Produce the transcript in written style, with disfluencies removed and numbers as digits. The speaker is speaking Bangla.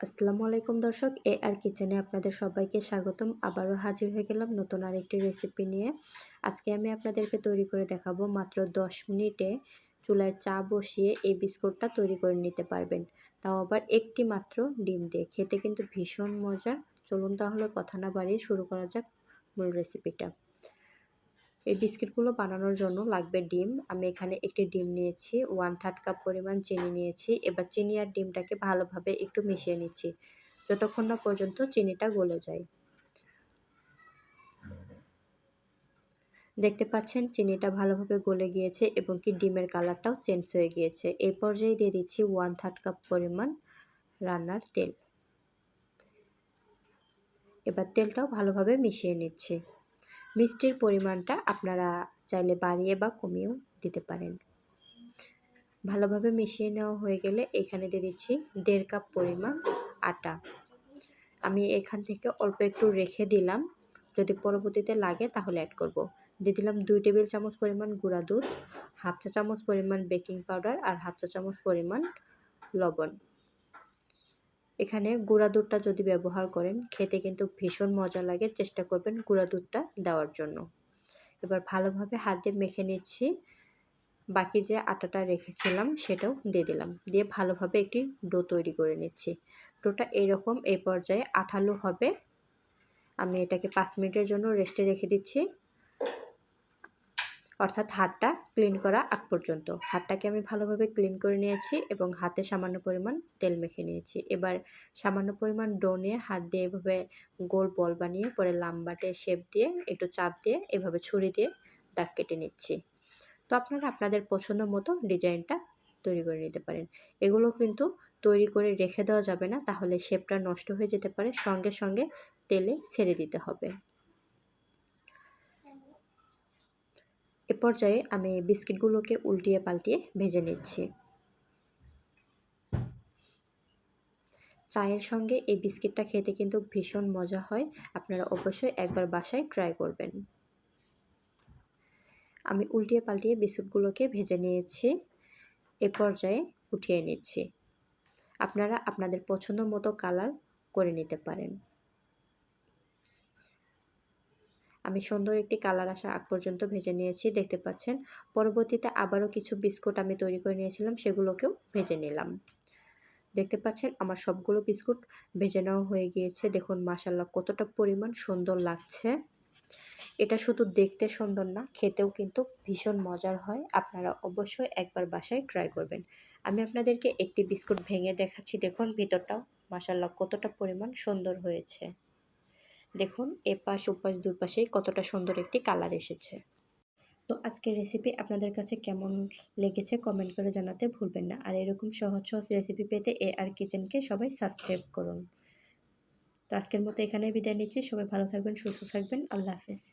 আসসালামু আলাইকুম দর্শক, আর কিচেনে আপনাদের সবাইকে স্বাগতম। আবারও হাজির হয়ে গেলাম নতুন আরেকটি রেসিপি নিয়ে। আজকে আমি আপনাদেরকে তৈরি করে দেখাবো মাত্র 10 মিনিটে চুলায় চা বসিয়ে এই বিস্কুটটা তৈরি করে নিতে পারবেন, তাও আবার একটি মাত্র ডিম দিয়ে। খেতে কিন্তু ভীষণ মজার। চলুন তাহলে কথা না বাড়িয়ে শুরু করা যাক মূল রেসিপিটা। এই বিস্কিটগুলো বানানোর জন্য লাগবে ডিম। আমি এখানে একটি ডিম নিয়েছি, 1/3 কাপ পরিমাণ চিনি নিয়েছি। এবার চিনি আর ডিমটাকে ভালোভাবে একটু মিশিয়ে নিচ্ছি যতক্ষণ না পর্যন্ত চিনিটা গলে যায়। দেখতে পাচ্ছেন চিনিটা ভালোভাবে গলে গিয়েছে এবং কি ডিমের কালারটাও চেঞ্জ হয়ে গিয়েছে। এই পর্যায়ে দিয়ে দিচ্ছি 1/3 কাপ পরিমাণ রান্নার তেল। এবার তেলটাও ভালোভাবে মিশিয়ে নিচ্ছি। মিষ্টির পরিমাণটা আপনারা চাইলে বাড়িয়ে বা কমিয়েও দিতে পারেন। ভালোভাবে মিশিয়ে নেওয়া হয়ে গেলে এখানে দিয়ে দিচ্ছি 1.5 কাপ পরিমাণ আটা। আমি এখান থেকে অল্প একটু রেখে দিলাম, যদি পরবর্তীতে লাগে তাহলে অ্যাড করব। দিয়ে দিলাম 2 টেবিল চামচ পরিমাণ গুঁড়া দুধ, 1/2 চা চামচ পরিমাণ বেকিং পাউডার আর 1/2 চা চামচ পরিমাণ লবণ। এখানে গুঁড়া দুধটা যদি ব্যবহার করেন খেতে কিন্তু ভীষণ মজা লাগে, চেষ্টা করবেন গুঁড়া দুধটা দেওয়ার জন্য। এবার ভালোভাবে হাত দিয়ে মেখে নিচ্ছি। বাকি যে আটাটা রেখেছিলাম সেটাও দিয়ে দিলাম, দিয়ে ভালোভাবে একটি ডো তৈরি করে নিচ্ছি। ডোটা এইরকম এই পর্যায়ে আঠালো হবে। আমি এটাকে 5 মিনিটের জন্য রেস্টে রেখে দিচ্ছি, অর্থাৎ হাতটা ক্লিন করা আগ পর্যন্ত। হাতটাকে আমি ভালোভাবে ক্লিন করে নিয়েছি এবং হাতে সামান্য পরিমাণ তেল মেখে নিয়েছি। এবার সামান্য পরিমাণ ডো নিয়ে হাত দিয়ে এভাবে গোল বল বানিয়ে পরে লাম্বাটে শেপ দিয়ে একটু চাপ দিয়ে এভাবে ছুরি দিয়ে দাগ কেটে নিচ্ছি। তো আপনারা আপনাদের পছন্দ মতো ডিজাইনটা তৈরি করে নিতে পারেন। এগুলো কিন্তু তৈরি করে রেখে দেওয়া যাবে না, তাহলে শেপটা নষ্ট হয়ে যেতে পারে। সঙ্গে সঙ্গে তেলে ছেড়ে দিতে হবে। এ পর্যায়ে আমি বিস্কিটগুলোকে উল্টিয়ে পাল্টিয়ে ভেজে নিচ্ছি। চায়ের সঙ্গে এই বিস্কিটটা খেতে কিন্তু ভীষণ মজা হয়। আপনারা অবশ্যই একবার বাসায় ট্রাই করবেন। আমি উল্টিয়ে পাল্টিয়ে বিস্কুটগুলোকে ভেজে নিয়েছি। এ পর্যায়ে উঠিয়ে নিচ্ছি। আপনারা আপনাদের পছন্দ মতো কালার করে নিতে পারেন। আমি সুন্দর একটি কালার আসা আগ পর্যন্ত ভেজে নিয়েছি, দেখতে পাচ্ছেন। পরবর্তীতে আবারও কিছু বিস্কুট আমি তৈরি করে নিয়েছিলাম, সেগুলোকেও ভেজে নিলাম। দেখতে পাচ্ছেন আমার সবগুলো বিস্কুট ভেজে নেওয়া হয়ে গিয়েছে। দেখুন মাশাআল্লাহ কতটা পরিমাণ সুন্দর লাগছে। এটা শুধু দেখতে সুন্দর না, খেতেও কিন্তু ভীষণ মজার হয়। আপনারা অবশ্যই একবার বাসায় ট্রাই করবেন। আমি আপনাদেরকে একটি বিস্কুট ভেঙে দেখাচ্ছি। দেখুন ভিতরটাও মাশাআল্লাহ কতটা পরিমাণ সুন্দর হয়েছে। দেখুন এপাশ ওপাশ দুই পাশেই কতটা সুন্দর একটি কালার এসেছে। তো আজকের রেসিপি আপনাদের কাছে কেমন লেগেছে কমেন্ট করে জানাতে ভুলবেন না। আর এরকম সহজ সহজ রেসিপি পেতে আর কিচেনকে সবাই সাবস্ক্রাইব করুন। তো আজকের মতো এখানেই বিদায় নিচ্ছি। সবাই ভালো থাকবেন, সুস্থ থাকবেন। আল্লাহ হাফেজ।